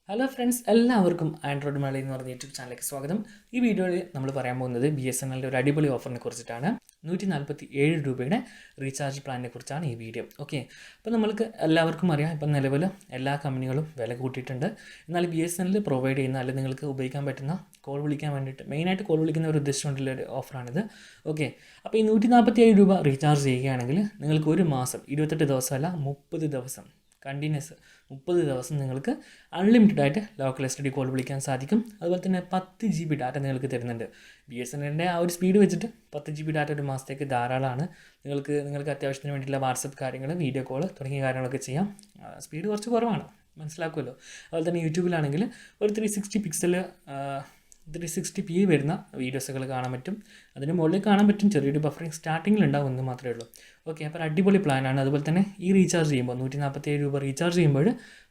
Hello friends, എല്ലാവർക്കും Android Malayali എന്ന് പറഞ്ഞ യൂട്യൂബ് ചാനലിലേക്ക് സ്വാഗതം. ഈ വീഡിയോയിൽ നമ്മൾ പറയാൻ പോകുന്നത് BSNLൻ്റെ ഒരു അടിപൊളി ഓഫറിനെ കുറിച്ചിട്ടാണ്. 147 രൂപയുടെ റീചാർജ് പ്ലാനിനെ കുറിച്ചാണ് ഈ വീഡിയോ. ഓക്കെ, അപ്പോൾ നമ്മൾക്ക് എല്ലാവർക്കും അറിയാം, ഇപ്പം നിലവിൽ എല്ലാ കമ്പനികളും വില കൂട്ടിയിട്ടുണ്ട്. എന്നാൽ BSNL പ്രൊവൈഡ് ചെയ്യുന്ന അല്ലെങ്കിൽ നിങ്ങൾക്ക് ഉപയോഗിക്കാൻ പറ്റുന്ന കോൾ വിളിക്കാൻ വേണ്ടിയിട്ട് മെയിനായിട്ട് കോൾ വിളിക്കുന്ന ഒരു ഉദ്ദേശമുള്ള ഒരു ഓഫറാണിത്. ഓക്കെ, അപ്പോൾ ഈ 147 രൂപ റീചാർജ് ചെയ്യുകയാണെങ്കിൽ നിങ്ങൾക്ക് ഒരു മാസം 28 ദിവസമല്ല 30 ദിവസം കണ്ടിന്യൂസ് 30 ദിവസം നിങ്ങൾക്ക് അൺലിമിറ്റഡ് ആയിട്ട് ലോക്കൽ STD കോൾ വിളിക്കാൻ സാധിക്കും. അതുപോലെ തന്നെ 10 GB ഡാറ്റ നിങ്ങൾക്ക് തരുന്നുണ്ട്. BSNLൻ്റെ ആ ഒരു സ്പീഡ് വെച്ചിട്ട് 10 GB ഡാറ്റ ഒരു മാസത്തേക്ക് ധാരാളമാണ്. നിങ്ങൾക്ക് അത്യാവശ്യത്തിന് വേണ്ടിയിട്ടുള്ള വാട്സപ്പ് കാര്യങ്ങൾ, വീഡിയോ കോൾ തുടങ്ങിയ കാര്യങ്ങളൊക്കെ ചെയ്യാം. സ്പീഡ് കുറച്ച് കുറവാണ്, മനസ്സിലാക്കുമല്ലോ. അതുപോലെ തന്നെ യൂട്യൂബിലാണെങ്കിൽ ഒരു 360 പിക്സൽ 360p വരുന്ന വീഡിയോസുകൾ കാണാൻ പറ്റും. അതിന് മുകളിൽ കാണാൻ പറ്റും. ചെറിയൊരു ബഫറിങ് സ്റ്റാർട്ടിങ്ങിൽ ഉണ്ടാവും എന്ന് മാത്രമേ ഉള്ളൂ. ഓക്കെ, അപ്പോൾ അടിപൊളി പ്ലാനാണ്. അതുപോലെ തന്നെ ഈ റീചാർജ് ചെയ്യുമ്പോൾ 147 രൂപ റീചാർജ് ചെയ്യുമ്പോൾ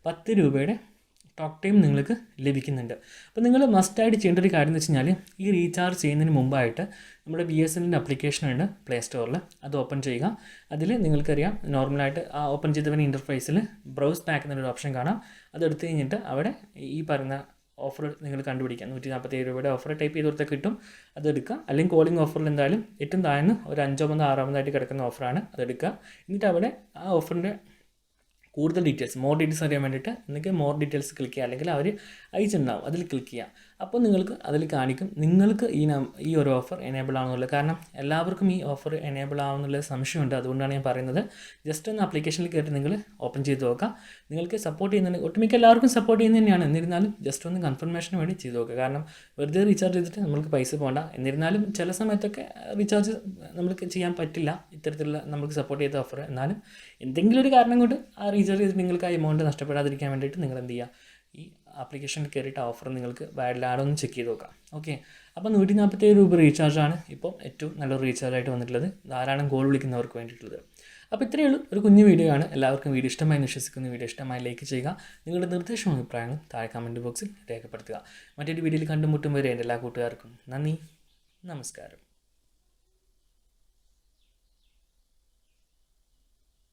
10 രൂപയുടെ ടോക്ക് ടൈം നിങ്ങൾക്ക് ലഭിക്കുന്നുണ്ട്. അപ്പോൾ നിങ്ങൾ മസ്റ്റായിട്ട് ചെയ്യേണ്ട ഒരു കാര്യം എന്ന് വെച്ച് കഴിഞ്ഞാൽ ഈ റീചാർജ് ചെയ്യുന്നതിന് മുമ്പായിട്ട് നമ്മുടെ BSNLൻ്റെ ആപ്ലിക്കേഷൻ ഉണ്ട് പ്ലേ സ്റ്റോറിൽ, അത് ഓപ്പൺ ചെയ്യുക. അതിൽ നിങ്ങൾക്കറിയാം നോർമലായിട്ട് ആ ഓപ്പൺ ചെയ്തവന് ഇൻ്റർഫേസിൽ ബ്രൗസ് ബാക്ക് എന്നൊരു ഓപ്ഷൻ കാണാം. അതെടുത്ത് കഴിഞ്ഞിട്ട് അവിടെ ഈ പറയുന്ന ഓഫർ നിങ്ങൾ കണ്ടുപിടിക്കാം. 147 രൂപയുടെ ഓഫർ ടൈപ്പ് ചെയ്ത് കൊടുത്താൽ കിട്ടും, അതെടുക്കുക. അല്ലെങ്കിൽ കോളിംഗ് ഓഫറിൽ എന്തായാലും ഏറ്റവും താഴ്ന്ന് ഒരു 5-10 6-10 കിടക്കുന്ന ഓഫറാണ്, അതെടുക്കുക. എന്നിട്ട് അവിടെ ആ ഓഫറിൻ്റെ കൂടുതൽ ഡീറ്റെയിൽസ്, മോർ ഡീറ്റെയിൽസ് അറിയാൻ വേണ്ടിയിട്ട് നിങ്ങൾക്ക് മോർ ഡീറ്റെയിൽസ് ക്ലിക്ക് ചെയ്യുക, അല്ലെങ്കിൽ അവർ അയച്ചിട്ടുണ്ടാവും, അതിൽ ക്ലിക്ക് ചെയ്യുക. അപ്പോൾ നിങ്ങൾക്ക് അതിൽ കാണിക്കും നിങ്ങൾക്ക് ഈ ഒരു ഓഫർ എനേബിൾ ആവുന്നുള്ളത്. കാരണം എല്ലാവർക്കും ഈ ഓഫർ എനേബിൾ ആവുന്നുള്ള സംശയമുണ്ട്, അതുകൊണ്ടാണ് ഞാൻ പറയുന്നത്. ജസ്റ്റ് ഒന്ന് ആപ്ലിക്കേഷനിൽ കയറി നിങ്ങൾ ഓപ്പൺ ചെയ്ത് നോക്കുക. നിങ്ങൾക്ക് സപ്പോർട്ട് ചെയ്യുന്നതിന് ഒട്ടുമിക്ക എല്ലാവർക്കും സപ്പോർട്ട് ചെയ്യുന്നത് തന്നെയാണ്. എന്നിരുന്നാലും ജസ്റ്റ് ഒന്ന് കൺഫർമേഷന് വേണ്ടി ചെയ്ത് നോക്കുക. കാരണം വെറുതെ റീചാർജ് ചെയ്തിട്ട് നമുക്ക് പൈസ പോകണ്ട. എന്നിരുന്നാലും ചില സമയത്തൊക്കെ റീചാർജ് നമുക്ക് ചെയ്യാൻ പറ്റില്ല ഇത്തരത്തിലുള്ള നമുക്ക് സപ്പോർട്ട് ചെയ്ത ഓഫർ. എന്നാലും എന്തെങ്കിലും ഒരു കാരണം കൊണ്ട് ആ റീചാർജ് ചെയ്തിട്ട് നിങ്ങൾക്ക് ആ എമൗണ്ട് നഷ്ടപ്പെടാതിരിക്കാൻ വേണ്ടിയിട്ട് നിങ്ങൾ എന്ത് ചെയ്യുക, ഈ ആപ്ലിക്കേഷനിൽ കയറിയിട്ട് ഓഫർ നിങ്ങൾക്ക് വാലിഡാണോ എന്ന് ചെക്ക് ചെയ്ത് നോക്കാം. ഓക്കെ, അപ്പോൾ 147 രൂപ റീചാർജാണ് ഇപ്പോൾ ഏറ്റവും നല്ലൊരു റീചാർജായിട്ട് വന്നിട്ടുള്ളത്, ധാരാളം കോൾ വിളിക്കുന്നവർക്ക് വേണ്ടിയിട്ടുള്ളത്. അപ്പോൾ ഇത്രയേ ഉള്ളൂ, ഒരു കുഞ്ഞു വീഡിയോ ആണ്. എല്ലാവർക്കും വീഡിയോ ഇഷ്ടമായി വിശ്വസിക്കുന്ന വീഡിയോ ഇഷ്ടമായി ലൈക്ക് ചെയ്യുക. നിങ്ങളുടെ നിർദ്ദേശവും അഭിപ്രായങ്ങളും താഴെ കമൻറ്റ് ബോക്സിൽ രേഖപ്പെടുത്തുക. മറ്റൊരു വീഡിയോയിൽ കണ്ടുമുട്ടും വരെ എൻ്റെ എല്ലാ കൂട്ടുകാർക്കും നന്ദി, നമസ്കാരം.